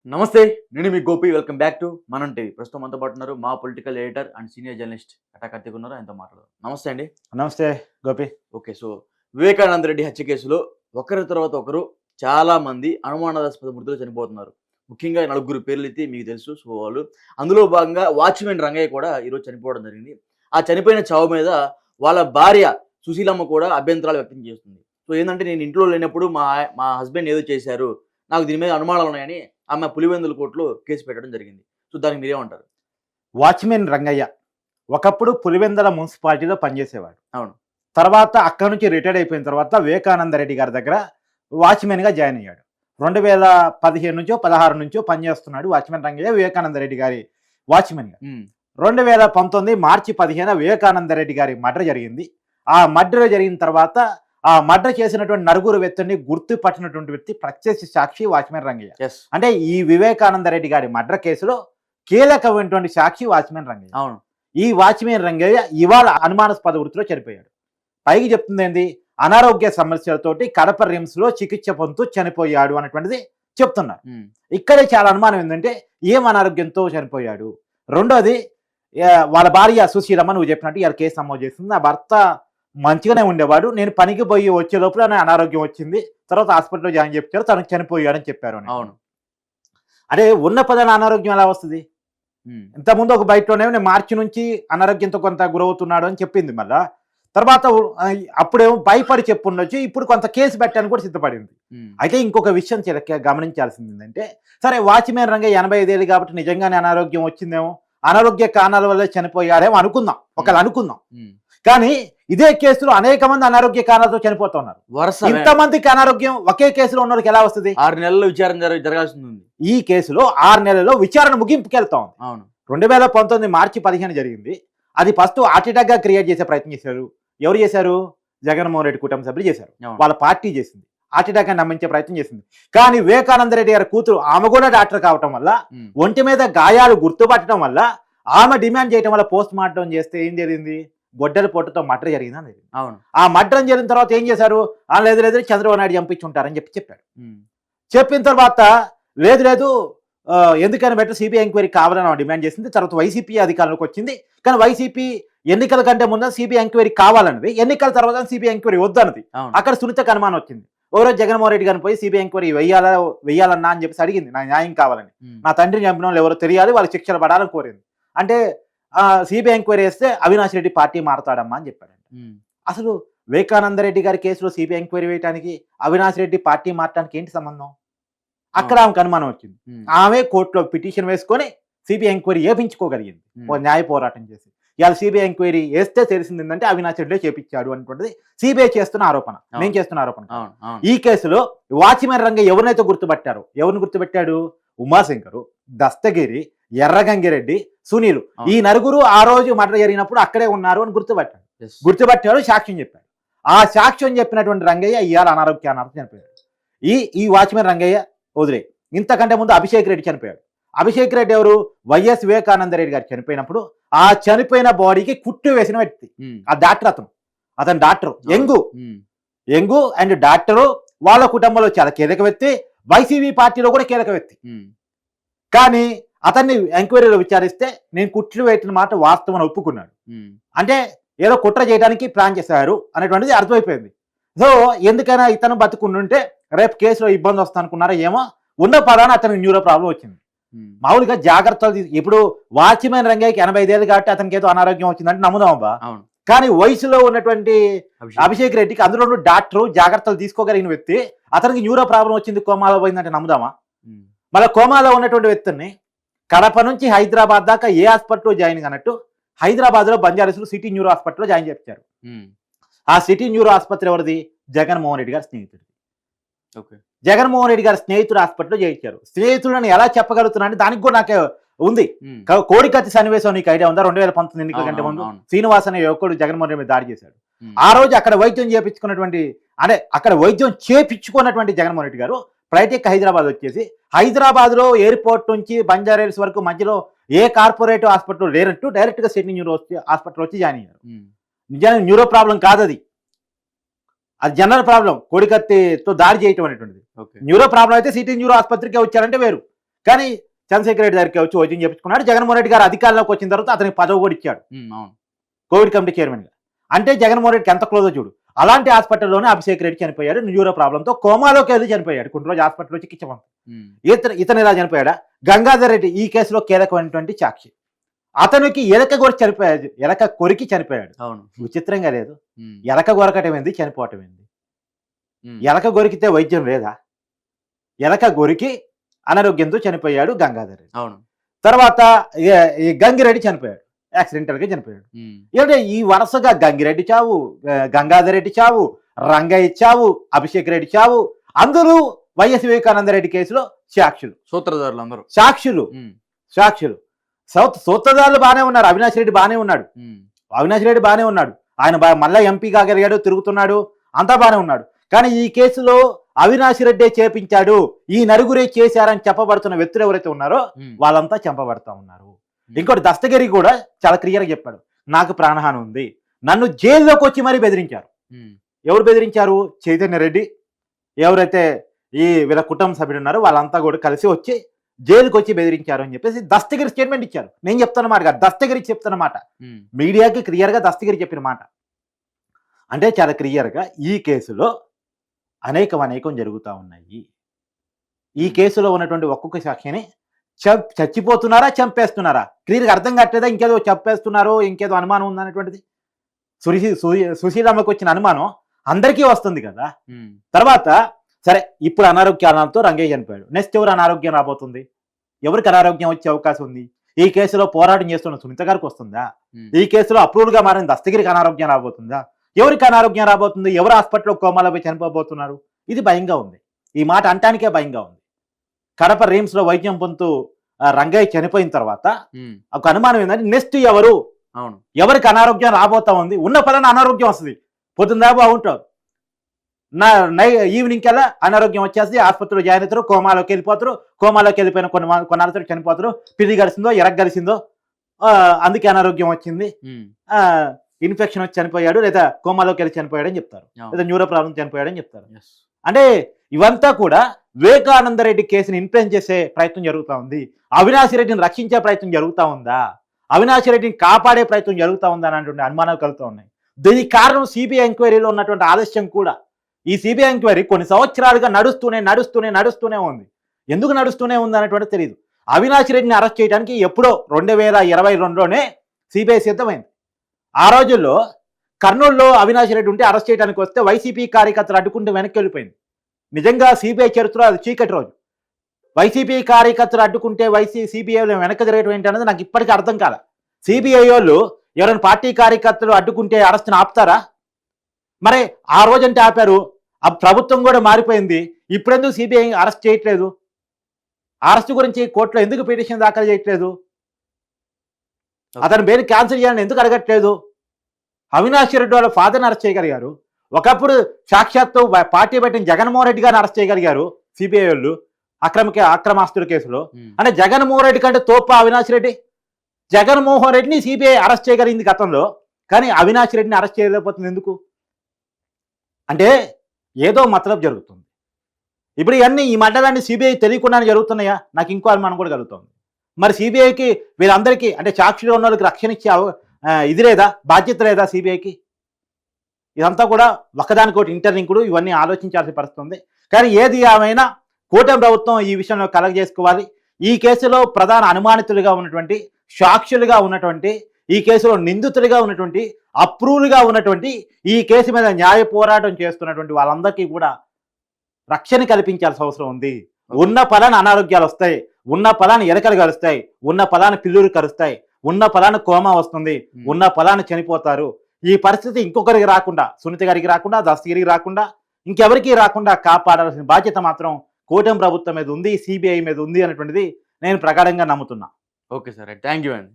నమస్తే. నేను మీ Gopi. Welcome back to Manam TV. ప్రస్తుతం మనతో పాటు ఉన్నారు మా political editor and senior journalist Kata Karthik ఉన్నారు. ఆయనతో మాట్లాడదాం. నమస్తే అండి. నమస్తే గోపి. ఓకే. సో, వివేకానంద రెడ్డి హత్య కేసులో ఒకరి తర్వాత ఒకరు చాలా మంది అనుమానాస్పద మృతులు చనిపోతున్నారు. ముఖ్యంగా నలుగురు పేర్లైతే మీకు తెలుసు. సో, వాళ్ళు అందులో భాగంగా వాచ్‌మెన్ రంగయ్య కూడా ఈరోజు చనిపోవడం జరిగింది. ఆ చనిపోయిన చావు మీద వాళ్ళ భార్య సుశీలమ్మ కూడా అభ్యంతరాలు వ్యక్తం చేస్తుంది. సో, ఏందంటే నేను ఇంట్లో లేనప్పుడు మా హస్బెండ్ ఏదో చేశారు. నాకు దీని మీద అనుమానాలున్నాయని ఆమె పులివెందుల కోర్టులో కేసు పెట్టడం జరిగింది. సో, దానికి మీరేమంటారు? వాచ్‌మెన్ రంగయ్య ఒకప్పుడు పులివెందుల మున్సిపాలిటీలో పనిచేసేవాడు. అవును. తర్వాత అక్కడి నుంచి రిటైర్డ్ అయిపోయిన తర్వాత వివేకానంద రెడ్డి గారి దగ్గర వాచ్‌మెన్‌గా జాయిన్ అయ్యాడు. 2015 నుంచో 16 నుంచో పనిచేస్తున్నాడు వాచ్‌మెన్ రంగయ్య వివేకానంద రెడ్డి గారి వాచ్‌మెన్‌గా. 2019 మార్చి 15 వివేకానంద రెడ్డి గారి మర్డర్ జరిగింది. ఆ మర్డర్ జరిగిన తర్వాత ఆ మర్డర్ చేసినటువంటి నలుగురు వ్యక్తుల్ని గుర్తుపట్టినటువంటి వ్యక్తి ప్రత్యక్ష సాక్షి వాచ్‌మెన్ రంగయ్య. యెస్. అంటే ఈ వివేకానంద రెడ్డి గారి మర్డర్ కేసులో కీలకమైనటువంటి సాక్షి వాచ్‌మెన్ రంగయ్య. అవును. ఈ వాచ్‌మెన్ రంగయ్య ఇవాళ అనుమానాస్పద వృత్తిలో చనిపోయాడు. పైకి చెప్తుంది ఏంది, అనారోగ్య సమస్యలతోటి కడప రిమ్స్‌లో చికిత్స పొందుతూ చనిపోయాడు అనేటువంటిది చెప్తున్నారు. ఇక్కడే చాలా అనుమానం ఏంటంటే ఏం అనారోగ్యంతో చనిపోయాడు. రెండోది వాళ్ళ భార్య సుశీలమ్మ నువ్వు చెప్పినట్టు ఇలా కేసు నమోదు చేస్తుంది. నా భర్త మంచిగానే ఉండేవాడు, నేను పనికి పోయి వచ్చే లోపల నా అనారోగ్యం వచ్చింది, తర్వాత హాస్పిటల్లో జాయిన్ చెప్పారు, తనకు చనిపోయాడని చెప్పారు అని. అవును. అదే ఉన్న పదాన అనారోగ్యం ఎలా వస్తుంది? ఇంతకుముందు ఒక బయటలోనే నేను మార్చి నుంచి అనారోగ్యంతో కొంత గురవుతున్నాడు అని చెప్పింది. మళ్ళా తర్వాత అప్పుడేమో భయపడి చెప్పుండొచ్చు, ఇప్పుడు కొంత కేసు పెట్టడానికి కూడా సిద్ధపడింది. అయితే ఇంకొక విషయం గమనించాల్సింది ఏంటంటే, సరే వాచ్‌మెన్ రంగయ్య 85 ఏళ్ళు కాబట్టి నిజంగానే అనారోగ్యం వచ్చిందేమో, అనారోగ్య కారణాల వల్ల చనిపోయాడేమో అనుకుందాం, ఒకళ్ళు అనుకుందాం. కానీ ఇదే కేసులో అనేక మంది అనారోగ్య కారణాలతో చనిపోతున్నారు. ఇంతమందికి అనారోగ్యం ఒకే కేసులో ఉన్న వాళ్ళకి ఎలా వస్తుంది? 6 నెలల్లో విచారణ జరగాల్సి ఉంది. ఈ కేసులో 6 నెలల్లో విచారణ ముగింపుకి వెళ్తా ఉంది. అవును. 2019 మార్చి 15 జరిగింది. అది ఫస్ట్ హార్ట్అటాక్ గా క్రియేట్ చేసే ప్రయత్నం చేశారు. ఎవరు చేశారు? జగన్మోహన్ రెడ్డి కుటుంబ సభ్యులు చేశారు. వాళ్ళ పార్టీ చేసింది. హార్ట్అటాక్ అని నమ్మించే ప్రయత్నం చేసింది. కానీ వివేకానంద రెడ్డి గారి కూతురు ఆమె కూడా డాక్టర్ కావటం వల్ల, ఒంటి మీద గాయాలు గుర్తుపట్టడం వల్ల, ఆమె డిమాండ్ చేయడం వల్ల పోస్ట్ మార్టం చేస్తే ఏం జరిగింది? గొడ్డలి పొట్టుతో మర్డర్ జరిగిందని. అవును. ఆ మర్డర్ జరిగిన తర్వాత ఏం చేశారు? లేదు చంద్రబాబు నాయుడు చంపించుంటారని చెప్పాడు. చెప్పిన తర్వాత లేదు ఎందుకని బెటర్ సిబిఐ ఎంక్వైరీ కావాలని డిమాండ్ చేసింది. తర్వాత వైసీపీ అధికారంలోకి వచ్చింది. కానీ వైసీపీ ఎన్నికల కంటే ముందు సిబిఐ ఎంక్వైరీ కావాలన్నది, ఎన్నికల తర్వాత సిబిఐ ఎంక్వైరీ వద్దన్నది. అక్కడ సునీతకు అనుమానం వచ్చింది. ఒకరోజు జగన్మోహన్ రెడ్డి గారిని పోయి సిబిఐ ఎంక్వైరీ వెయ్యాలన్నా అని చెప్పేసి అడిగింది. నా న్యాయం కావాలని, నా తండ్రిని చంపిన వాళ్ళు ఎవరో తెలియాలి, వాళ్ళకి శిక్షలు పడాలని కోరింది. అంటే సిబిఐ ఎంక్వైరీ చేస్తే అవినాష్ రెడ్డి పార్టీ మారతాడమ్మా అని చెప్పాడు. అసలు వివేకానంద రెడ్డి గారి కేసులో సిబిఐ ఎంక్వైరీ వేయడానికి అవినాష్ రెడ్డి పార్టీ మారటానికి ఏంటి సంబంధం? అక్కడ ఆమెకు అనుమానం వచ్చింది. ఆమె కోర్టులో పిటిషన్ వేసుకొని సిబిఐ ఎంక్వైరీ వేయించుకోగలిగింది, న్యాయ పోరాటం చేసి. ఇవాళ సిబిఐ ఎంక్వైరీ వేస్తే తెలిసింది ఏంటంటే అవినాష్ రెడ్డి చేపించాడు అనేటువంటిది సిబిఐ చేస్తున్న ఆరోపణ, మేము చేస్తున్న ఆరోపణ. ఈ కేసులో వాచ్‌మెన్ రంగయ్య ఎవరినైతే గుర్తుపట్టారు, ఎవరిని గుర్తుపెట్టాడు? ఉమాశంకరు, దస్తగిరి, ఎర్రగంగిరెడ్డి, సునీల్, ఈ నలుగురు ఆ రోజు మర్డర్ జరిగినప్పుడు అక్కడే ఉన్నారు అని గుర్తుపట్టాడు, సాక్ష్యం చెప్పాడు. ఆ సాక్ష్యం చెప్పినటువంటి రంగయ్య ఇవాళ అనారోగ్యం చనిపోయాడు. ఈ వాచ్‌మెన్ రంగయ్య వదిలే, ఇంతకంటే ముందు అభిషేక్ రెడ్డి చనిపోయాడు. అభిషేక్ రెడ్డి ఎవరు? వైఎస్ వివేకానంద రెడ్డి గారు చనిపోయినప్పుడు ఆ చనిపోయిన బాడీకి కుట్టు వేసిన వ్యక్తి. ఆ డాక్టర్, అతను డాక్టర్, యంగు అండ్ డాక్టరు, వాళ్ళ కుటుంబంలో చాలా కీలక వ్యక్తి, వైసీపీ పార్టీలో కూడా కీలక వ్యక్తి. కానీ అతన్ని ఎంక్వైరీలో విచారిస్తే నేను కుట్లు వేసిన మాట వాస్తవం ఒప్పుకున్నాడు. అంటే ఏదో కుట్ర చేయడానికి ప్లాన్ చేశారు అనేటువంటిది అర్థమైపోయింది. సో ఎందుకైనా ఇతను బతుకుంటుంటే రేపు కేసులో ఇబ్బంది వస్తా అనుకున్నారా ఏమో, ఉన్న పదాన అతనికి న్యూరో ప్రాబ్లం వచ్చింది. మామూలుగా జాగ్రత్తలు ఇప్పుడు వాచ్‌మెన్ రంగయ్యకి 85 ఏళ్ళు కాబట్టి అతనికి ఏదో అనారోగ్యం వచ్చిందంటే నమ్ముదామబ్బా. కానీ వయసులో ఉన్నటువంటి అభిషేక్ రెడ్డికి, అందులో డాక్టరు, జాగ్రత్తలు తీసుకోగలిగిన వ్యక్తి, అతనికి న్యూరో ప్రాబ్లం వచ్చింది, కోమాలో పోయిందంటే నమ్ముదామా? మళ్ళీ కోమాలో ఉన్నటువంటి వ్యక్తిని కడప నుంచి హైదరాబాద్ దాకా ఏ హాస్పిటల్లో జాయిన్ కానట్టు హైదరాబాద్ లో బంజారాహిల్స్ సిటీ న్యూరో హాస్పిటల్లో జాయిన్ చేశారు. ఆ సిటీ న్యూరో ఆసుపత్రి ఎవరిది? జగన్మోహన్ రెడ్డి గారి స్నేహితుడు. జగన్మోహన్ రెడ్డి గారి స్నేహితుడు హాస్పిటల్లో చేయించారు. స్నేహితులను ఎలా చెప్పగలుగుతున్నా అంటే దానికి కూడా నాకు ఉంది. కోడికత్తి సన్నివేశం నీకు ఐడియా ఉందా? 2019 ఎన్నికల కంటే ముందు శ్రీనివాస్ అనే యువకుడు జగన్మోహన్ రెడ్డి మీద దాడి చేశాడు. ఆ రోజు అక్కడ వైద్యం చేయించుకున్నటువంటి, అంటే అక్కడ వైద్యం చేయించుకున్నటువంటి జగన్మోహన్ రెడ్డి గారు ఫ్లైట్ ఎక్కి హైదరాబాద్ వచ్చేసి, హైదరాబాద్ లో ఎయిర్పోర్ట్ నుంచి బంజారాహిల్స్ వరకు మధ్యలో ఏ కార్పొరేటివ్ హాస్పిటల్ లేనట్టు డైరెక్ట్ గా సిటీ న్యూరో హాస్పిటల్ వచ్చి జాయిన్ అయ్యారు. నిజానికి న్యూరో ప్రాబ్లం కాదు అది, అది జనరల్ ప్రాబ్లం, కోడికత్తితో దాడి చేయటం అనేటువంటిది. న్యూరో ప్రాబ్లం అయితే సిటీ న్యూరో ఆసుపత్రికి వచ్చారంటే వేరు. కానీ చంద్రశేఖర్ రెడ్డి దగ్గరికి వచ్చి వైద్యం చేయించుకున్నాడు. జగన్మోహన్ రెడ్డి గారు అధికారంలోకి వచ్చిన తర్వాత అతనికి పదవి కూడా ఇచ్చాడు, అవును. కోవిడ్ కమిటీ చైర్మన్గా. అంటే జగన్మోహన్ రెడ్డికి ఎంత క్లోజో చూడు. అలాంటి హాస్పిటల్లోనే అభిషేక్ రెడ్డి చనిపోయాడు, న్యూరో ప్రాబ్లంతో కోమాలోకి వెళ్ళి చనిపోయాడు. కొన్ని రోజు హాస్పిటల్లో చికిత్స పొంది. ఇతను ఇలా చనిపోయాడా? గంగాధర్ రెడ్డి ఈ కేసులో కీలకమైనటువంటి సాక్షి. అతనికి ఎలక కొరికి చనిపోయాడు. అవును. విచిత్రంగా లేదు? ఎలక కొరకటం ఏంది, చనిపోవటం ఏంది? ఎలక కొరికితే వైద్యం లేదా? ఎలక కొరికి అనారోగ్యంతో చనిపోయాడు గంగాధర్ రెడ్డి. అవును. తర్వాత ఈ గంగిరెడ్డి చనిపోయాడు, యాక్సిడెంటల్ గా చనిపోయాడు. అంటే ఈ వరుసగా గంగిరెడ్డి చావు, గంగాధర్ రెడ్డి చావు, రంగయ్య చావు, అభిషేక్ రెడ్డి చావు, అందరూ వైఎస్ వివేకానంద రెడ్డి కేసులో సాక్షులు, సూత్రధారులు అందరూ సాక్షులు. సూత్రధారులు బాగానే ఉన్నారు. అవినాష్ రెడ్డి బాగానే ఉన్నాడు. ఆయన మళ్ళా ఎంపీ కాగలిగాడు, తిరుగుతున్నాడు, అంతా బాగానే ఉన్నాడు. కానీ ఈ కేసులో అవినాష్ రెడ్డే చేపించాడు, ఈ నలుగురే చేశారని చెప్పబడుతున్న వ్యక్తులు ఎవరైతే ఉన్నారో వాళ్ళంతా చంపబడతా ఉన్నారు. ఇంకోటి దస్తగిరి కూడా చాలా క్లియర్గా చెప్పాడు, నాకు ప్రాణహాని ఉంది, నన్ను జైల్లోకి వచ్చి మరీ బెదిరించారు. ఎవరు బెదిరించారు? చైతన్య రెడ్డి, ఎవరైతే ఈ వీళ్ళ కుటుంబ సభ్యులు ఉన్నారో వాళ్ళంతా కూడా కలిసి వచ్చి జైలుకి వచ్చి బెదిరించారు అని చెప్పేసి దస్తగిరి స్టేట్మెంట్ ఇచ్చారు. నేను చెప్తున్న మాట కాదు, దస్తగిరి చెప్తున్న మాట, మీడియాకి క్లియర్గా దస్తగిరి చెప్పిన మాట. అంటే చాలా క్లియర్గా ఈ కేసులో అనేకం జరుగుతూ ఉన్నాయి. ఈ కేసులో ఉన్నటువంటి ఒక్కొక్క సాక్షిని చచ్చిపోతున్నారా, చంపేస్తున్నారా, క్లియర్గా అర్థం కావట్లేదా? ఇంకేదో చంపేస్తున్నారో ఇంకేదో అనుమానం ఉందనేటువంటిది. సుశీలమ్మకి వచ్చిన అనుమానం అందరికీ వస్తుంది కదా. తర్వాత సరే, ఇప్పుడు అనారోగ్యాలతో రంగయ్య చనిపోయాడు, నెక్స్ట్ ఎవరు అనారోగ్యం రాబోతుంది? ఎవరికి అనారోగ్యం వచ్చే అవకాశం ఉంది? ఈ కేసులో పోరాటం చేస్తున్న సునీత గారికి వస్తుందా? ఈ కేసులో అప్రూవల్ గా మారిన దస్తగిరికి అనారోగ్యం రాబోతుందా? ఎవరికి అనారోగ్యం రాబోతుంది? ఎవరు హాస్పిటల్లో కోమాలో పోయి చనిపోబోతున్నారు? ఇది భయంగా ఉంది. ఈ మాట అంటానికే భయంగా ఉంది. కడప రిమ్స్ లో వైద్యం పొందుతూ రంగయ్య చనిపోయిన తర్వాత ఒక అనుమానం ఏంటంటే నెక్స్ట్ ఎవరికి అనారోగ్యం రాబోతా ఉంది? ఉన్న పలానా అనారోగ్యం వస్తుంది, పొద్దున్న బాగుంటారు, ఈవినింగ్ కల్లా అనారోగ్యం వచ్చేసి ఆసుపత్రిలో జాయిన్ అవుతారు, కోమాలోకి వెళ్ళిపోతారు. కోమాలోకి వెళ్ళిపోయిన కొన్నాళ్ళతో చనిపోతారు. పిల్లి గలిసిందో ఎరగలిసిందో అందుకే అనారోగ్యం వచ్చింది, ఇన్ఫెక్షన్ వచ్చి చనిపోయాడు, లేదా కోమాలోకి వెళ్ళి చనిపోయాడు అని చెప్తారు, లేదా న్యూరో ప్రాబ్లం చనిపోయాడు అని చెప్తారు. అంటే ఇవంతా కూడా వివేకానంద రెడ్డి కేసుని ఇన్ఫ్లుయెన్స్ చేసే ప్రయత్నం జరుగుతూ ఉంది. అవినాష్ రెడ్డిని రక్షించే ప్రయత్నం జరుగుతూ ఉందా, అవినాష్ రెడ్డిని కాపాడే ప్రయత్నం జరుగుతూ ఉందా అనేటువంటి అనుమానాలు కలుగుతూ ఉన్నాయి. దీనికి కారణం సిబిఐ ఎంక్వైరీలో ఉన్నటువంటి ఆలస్యం కూడా. ఈ సిబిఐ ఎంక్వైరీ కొన్ని సంవత్సరాలుగా నడుస్తూనే ఉంది. ఎందుకు నడుస్తూనే ఉంది అనేటువంటి తెలియదు. అవినాష్ రెడ్డిని అరెస్ట్ చేయడానికి ఎప్పుడో 2022లోనే సిబిఐ సిద్ధమైంది. ఆ రోజుల్లో కర్నూలులో అవినాష్ రెడ్డి ఉంటే అరెస్ట్ చేయడానికి వస్తే వైసీపీ కార్యకర్తలు అడ్డుకుంటూ వెనక్కి వెళ్ళిపోయింది. నిజంగా సిబిఐ చరిత్రలో అది చీకటి రోజు. వైసీపీ కార్యకర్తలు అడ్డుకుంటే సిబిఐలో వెనక్కి జరగడం ఏంటి అన్నది నాకు ఇప్పటికీ అర్థం కాల. సిబిఐ వాళ్ళు ఎవరైనా పార్టీ కార్యకర్తలు అడ్డుకుంటే అరెస్ట్ని ఆపుతారా? మరి ఆ రోజంటే ఆపారు. ఆ ప్రభుత్వం కూడా మారిపోయింది, ఇప్పుడెందుకు సిబిఐ అరెస్ట్ చేయట్లేదు? అరెస్ట్ గురించి కోర్టులో ఎందుకు పిటిషన్ దాఖలు చేయట్లేదు? అతను బెయిల్ క్యాన్సిల్ చేయాలని ఎందుకు అడగట్లేదు? అవినాష్ రెడ్డి వాళ్ళ ఫాదర్ని అరెస్ట్ చేయగలిగారు. ఒకప్పుడు సాక్షాత్తు పార్టీ పెట్టిన జగన్మోహన్ రెడ్డి గారిని అరెస్ట్ చేయగలిగారు సిబిఐ వాళ్ళు అక్రమాస్తుల కేసులో. అంటే జగన్మోహన్ రెడ్డి కంటే తోప అవినాష్ రెడ్డి? జగన్మోహన్ రెడ్డిని సిబిఐ అరెస్ట్ చేయగలిగింది గతంలో, కానీ అవినాష్ రెడ్డిని అరెస్ట్ చేయలేకపోతుంది ఎందుకు? అంటే ఏదో మతలబ్ జరుగుతుంది. ఇప్పుడు ఇవన్నీ ఈ మండలాన్ని సిబిఐ తెలియకుండానే జరుగుతున్నాయా? నాకు ఇంకో అనుమానం కూడా కలుగుతుంది. మరి సిబిఐకి వీళ్ళందరికీ అంటే సాక్షిలో ఉన్న వాళ్ళకి రక్షణ ఇచ్చే ఇది లేదా, బాధ్యత లేదా సిబిఐకి? ఇదంతా కూడా ఒకదానికోటి ఇంటర్లింకుడు, ఇవన్నీ ఆలోచించాల్సిన పరిస్థితి ఉంది. కానీ ఏది ఏమైనా కూటమి ప్రభుత్వం ఈ విషయంలో కలగజేసుకోవాలి. ఈ కేసులో ప్రధాన అనుమానితులుగా ఉన్నటువంటి, సాక్షులుగా ఉన్నటువంటి, ఈ కేసులో నిందితులుగా ఉన్నటువంటి, అప్రూవ్లుగా ఉన్నటువంటి, ఈ కేసు మీద న్యాయ పోరాటం చేస్తున్నటువంటి వాళ్ళందరికీ కూడా రక్షణ కల్పించాల్సిన అవసరం ఉంది. ఉన్న పలాన అనారోగ్యాలు వస్తాయి, ఉన్న పలాన ఎలకలు కలుస్తాయి, ఉన్న పలాన పిల్లులు కరుస్తాయి, ఉన్న పలాన కోమా వస్తుంది, ఉన్న పలాన చనిపోతారు. ఈ పరిస్థితి ఇంకొకరికి రాకుండా, సునీత గారికి రాకుండా, దస్తగిరికి రాకుండా, ఇంకెవరికి రాకుండా కాపాడాల్సిన బాధ్యత మాత్రం కూటమి ప్రభుత్వం మీద ఉంది, సిబిఐ మీద ఉంది అనేటువంటిది నేను ప్రగాఢంగా నమ్ముతున్నా. ఓకే సార్, థ్యాంక్ యూ అండి.